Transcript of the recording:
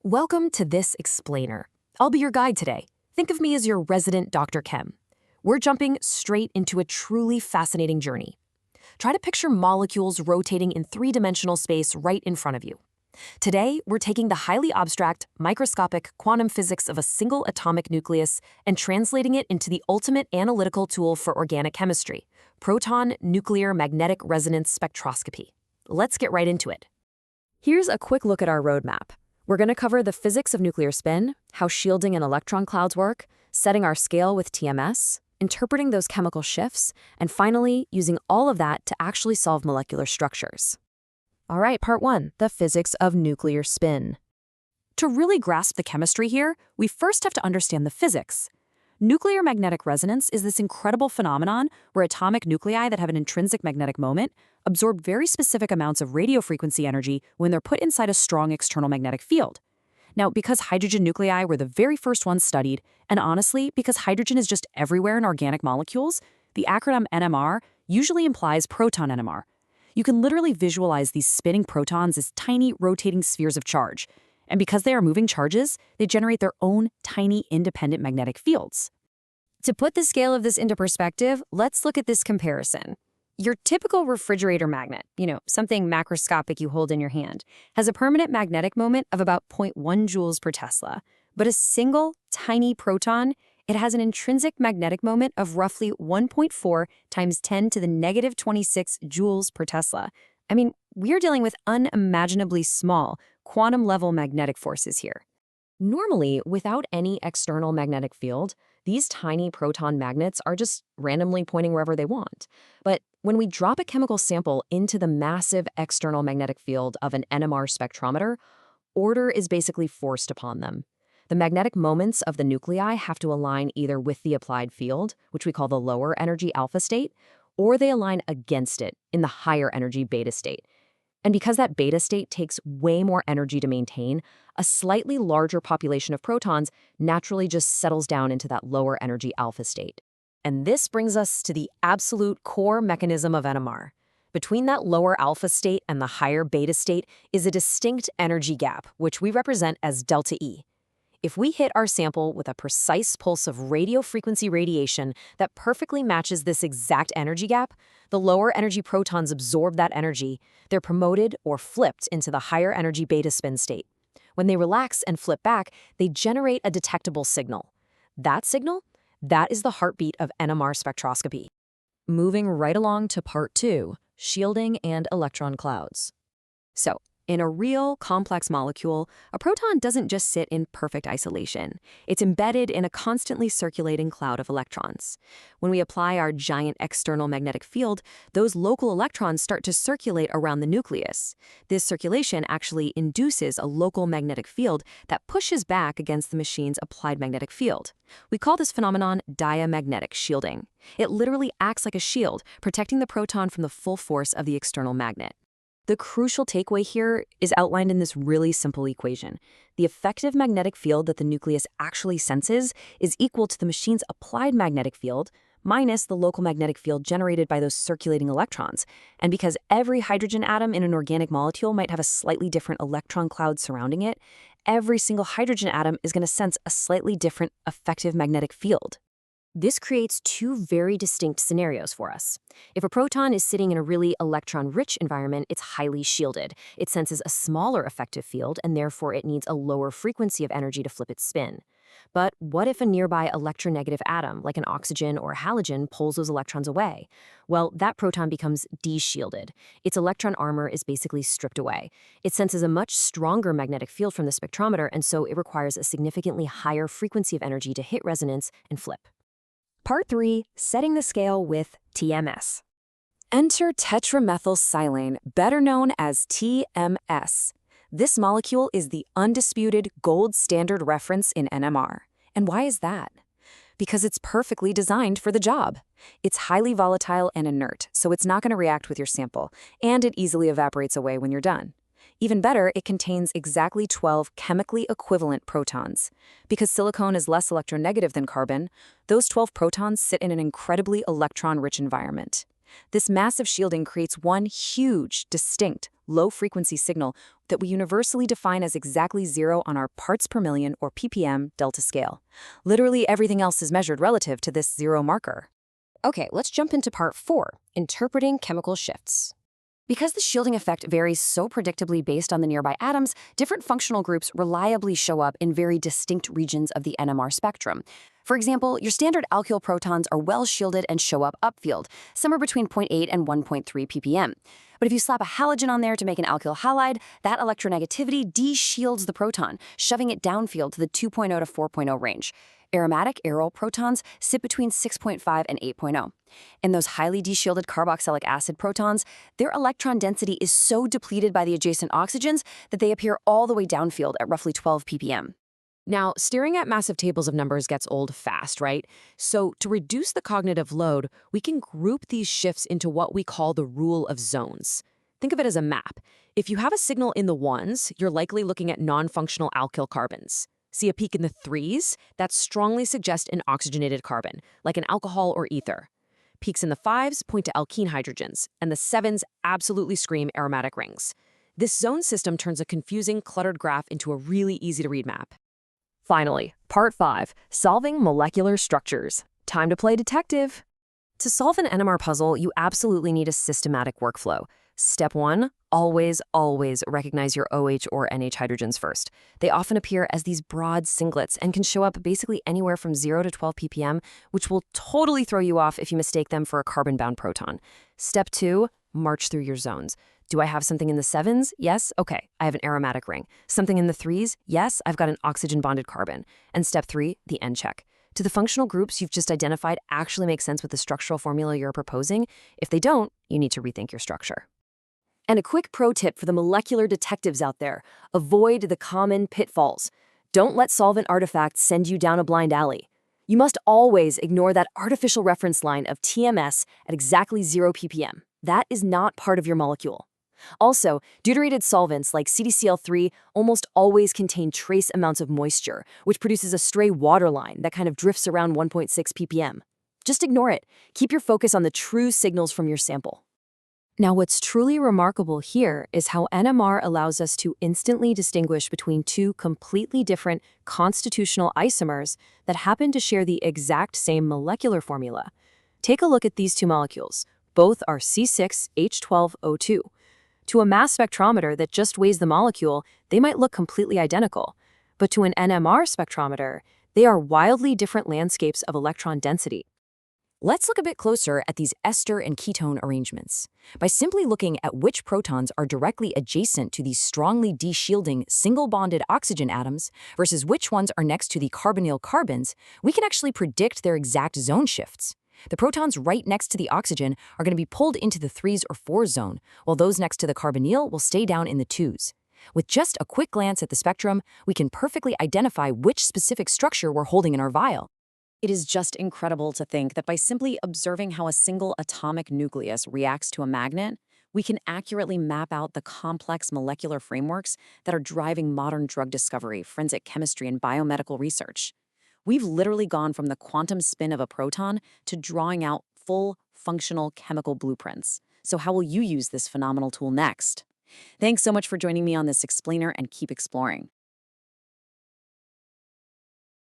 Welcome to this explainer. I'll be your guide today. Think of me as your resident Dr. Chem. We're jumping straight into a truly fascinating journey. Try to picture molecules rotating in three-dimensional space right in front of you. Today, we're taking the highly abstract, microscopic quantum physics of a single atomic nucleus and translating it into the ultimate analytical tool for organic chemistry, Proton Nuclear Magnetic Resonance Spectroscopy. Let's get right into it. Here's a quick look at our roadmap. We're going to cover the physics of nuclear spin, how shielding and electron clouds work, setting our scale with TMS, interpreting those chemical shifts, and finally, using all of that to actually solve molecular structures. All right, part 1, the physics of nuclear spin. To really grasp the chemistry here, we first have to understand the physics. Nuclear magnetic resonance is this incredible phenomenon where atomic nuclei that have an intrinsic magnetic moment absorb very specific amounts of radio frequency energy when they're put inside a strong external magnetic field. Now, because hydrogen nuclei were the very first ones studied, and honestly, because hydrogen is just everywhere in organic molecules, the acronym NMR usually implies Proton NMR. You can literally visualize these spinning protons as tiny rotating spheres of charge. And because they are moving charges, they generate their own tiny independent magnetic fields. To put the scale of this into perspective, let's look at this comparison. Your typical refrigerator magnet, something macroscopic you hold in your hand, has a permanent magnetic moment of about 0.1 joules per Tesla. But a single, tiny proton, it has an intrinsic magnetic moment of roughly 1.4 times 10 to the negative 26 joules per Tesla. I mean, we're dealing with unimaginably small, quantum-level magnetic forces here. Normally, without any external magnetic field, these tiny proton magnets are just randomly pointing wherever they want. But when we drop a chemical sample into the massive external magnetic field of an NMR spectrometer, order is basically forced upon them. The magnetic moments of the nuclei have to align either with the applied field, which we call the lower energy alpha state, or they align against it in the higher energy beta state. And because that beta state takes way more energy to maintain, a slightly larger population of protons naturally just settles down into that lower energy alpha state. And this brings us to the absolute core mechanism of NMR. Between that lower alpha state and the higher beta state is a distinct energy gap, which we represent as delta E. If we hit our sample with a precise pulse of radio frequency radiation that perfectly matches this exact energy gap, the lower energy protons absorb that energy. They're promoted or flipped into the higher energy beta spin state. When they relax and flip back, they generate a detectable signal. That signal? That is the heartbeat of NMR spectroscopy. Moving right along to part 2, shielding and electron clouds. So, in a real, complex molecule, a proton doesn't just sit in perfect isolation. It's embedded in a constantly circulating cloud of electrons. When we apply our giant external magnetic field, those local electrons start to circulate around the nucleus. This circulation actually induces a local magnetic field that pushes back against the machine's applied magnetic field. We call this phenomenon diamagnetic shielding. It literally acts like a shield, protecting the proton from the full force of the external magnet. The crucial takeaway here is outlined in this really simple equation. The effective magnetic field that the nucleus actually senses is equal to the machine's applied magnetic field minus the local magnetic field generated by those circulating electrons. And because every hydrogen atom in an organic molecule might have a slightly different electron cloud surrounding it, every single hydrogen atom is going to sense a slightly different effective magnetic field. This creates two very distinct scenarios for us. If a proton is sitting in a really electron-rich environment, it's highly shielded. It senses a smaller effective field, and therefore it needs a lower frequency of energy to flip its spin. But what if a nearby electronegative atom, like an oxygen or a halogen, pulls those electrons away? Well, that proton becomes deshielded. Its electron armor is basically stripped away. It senses a much stronger magnetic field from the spectrometer, and so it requires a significantly higher frequency of energy to hit resonance and flip. Part 3, setting the scale with TMS. Enter tetramethylsilane, better known as TMS. This molecule is the undisputed gold standard reference in NMR. And why is that? Because it's perfectly designed for the job. It's highly volatile and inert, so it's not going to react with your sample, and it easily evaporates away when you're done. Even better, it contains exactly 12 chemically equivalent protons. Because silicon is less electronegative than carbon, those 12 protons sit in an incredibly electron-rich environment. This massive shielding creates one huge, distinct, low-frequency signal that we universally define as exactly 0 on our parts per million or ppm delta scale. Literally everything else is measured relative to this 0 marker. Okay, let's jump into part 4, interpreting chemical shifts. Because the shielding effect varies so predictably based on the nearby atoms, different functional groups reliably show up in very distinct regions of the NMR spectrum. For example, your standard alkyl protons are well shielded and show up upfield, somewhere between 0.8 and 1.3 ppm. But if you slap a halogen on there to make an alkyl halide, that electronegativity de-shields the proton, shoving it downfield to the 2.0 to 4.0 range. Aromatic aryl protons sit between 6.5 and 8.0. In those highly de-shielded carboxylic acid protons, their electron density is so depleted by the adjacent oxygens that they appear all the way downfield at roughly 12 ppm. Now, staring at massive tables of numbers gets old fast, right? So to reduce the cognitive load, we can group these shifts into what we call the rule of zones. Think of it as a map. If you have a signal in the 1s, you're likely looking at non-functional alkyl carbons. See a peak in the 3s? That strongly suggests an oxygenated carbon, like an alcohol or ether. Peaks in the 5s point to alkene hydrogens, and the 7s absolutely scream aromatic rings. This zone system turns a confusing, cluttered graph into a really easy-to-read map. Finally, part 5, solving molecular structures. Time to play detective. To solve an NMR puzzle, you absolutely need a systematic workflow. Step 1, always recognize your OH or NH hydrogens first. They often appear as these broad singlets and can show up basically anywhere from 0 to 12 ppm, which will totally throw you off if you mistake them for a carbon-bound proton. Step 2, march through your zones. Do I have something in the 7s? Yes? Okay, I have an aromatic ring. Something in the 3s? Yes, I've got an oxygen-bonded carbon. And step 3, the end check. Do the functional groups you've just identified actually make sense with the structural formula you're proposing? If they don't, you need to rethink your structure. And a quick pro tip for the molecular detectives out there: avoid the common pitfalls. Don't let solvent artifacts send you down a blind alley. You must always ignore that artificial reference line of TMS at exactly 0 ppm. That is not part of your molecule. Also, deuterated solvents like CDCl3 almost always contain trace amounts of moisture, which produces a stray water line that kind of drifts around 1.6 ppm. Just ignore it. Keep your focus on the true signals from your sample. Now, what's truly remarkable here is how NMR allows us to instantly distinguish between two completely different constitutional isomers that happen to share the exact same molecular formula. Take a look at these two molecules. Both are C6H12O2. To a mass spectrometer that just weighs the molecule, they might look completely identical. But to an NMR spectrometer, they are wildly different landscapes of electron density. Let's look a bit closer at these ester and ketone arrangements. By simply looking at which protons are directly adjacent to these strongly de-shielding single-bonded oxygen atoms versus which ones are next to the carbonyl carbons, we can actually predict their exact zone shifts. The protons right next to the oxygen are going to be pulled into the 3s or 4s zone, while those next to the carbonyl will stay down in the 2s. With just a quick glance at the spectrum, we can perfectly identify which specific structure we're holding in our vial. It is just incredible to think that by simply observing how a single atomic nucleus reacts to a magnet, we can accurately map out the complex molecular frameworks that are driving modern drug discovery, forensic chemistry, and biomedical research. We've literally gone from the quantum spin of a proton to drawing out full, functional chemical blueprints. So how will you use this phenomenal tool next? Thanks so much for joining me on this explainer, and keep exploring.